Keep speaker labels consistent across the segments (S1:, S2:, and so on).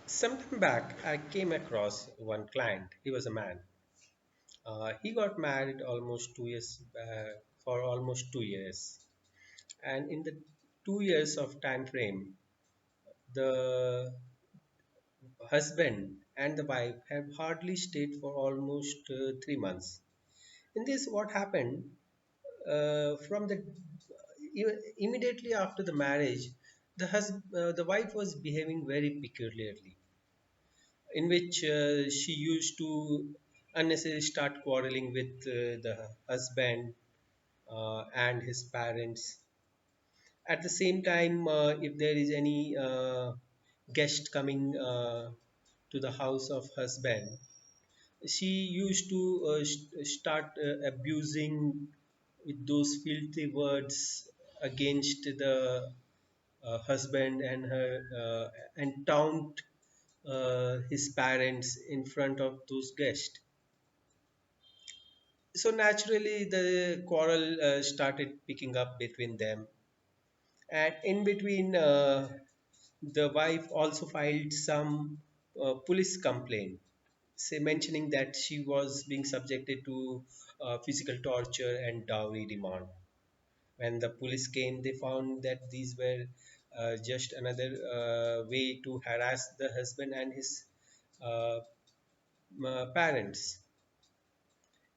S1: Sometime back, I came across one client. He was a man. He got married almost 2 years for almost 2 years, and in the 2 years of time frame, the husband and the wife have hardly stayed for almost 3 months. In this, what happened from the immediately after the marriage, the wife was behaving very peculiarly in which she used to unnecessarily start quarreling with the husband and his parents. At the same time, if there is any guest coming to the house of husband, she used to start abusing with those filthy words against the husband and her and taunt his parents in front of those guests. So naturally, the quarrel started picking up between them, and in between, the wife also filed some police complaint, say mentioning that she was being subjected to physical torture and dowry demand. When the police came, they found that these were just another way to harass the husband and his uh, parents.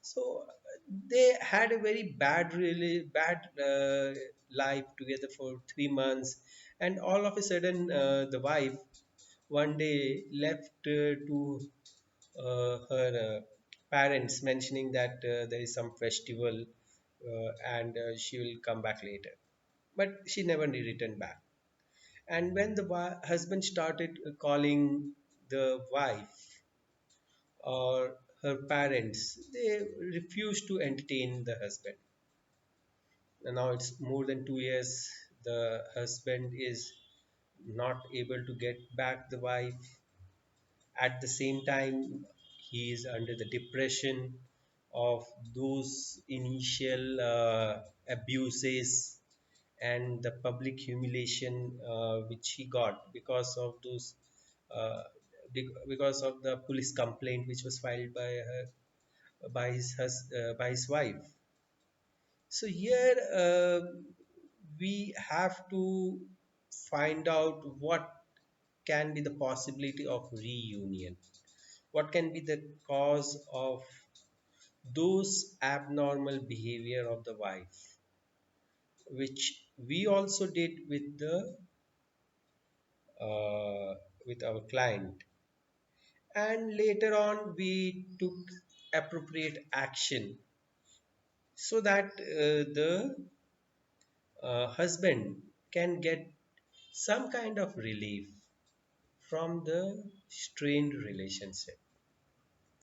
S1: So they had a very bad, really bad life together for 3 months, and all of a sudden, the wife one day left to her parents, mentioning that there is some festival and she will come back later. But she never returned back. And when the husband started calling the wife or her parents, they refused to entertain the husband. And now it's more than 2 years. The husband is not able to get back the wife. At the same time, he is under the depression of those initial abuses and the public humiliation which he got because of those uh, because of the police complaint which was filed by her by his wife. So here we have to find out what can be the possibility of reunion. What can be the cause of those abnormal behavior of the wife, which we also did uh, with our client, and later on we took appropriate action so that the husband can get some kind of relief from the strained relationship.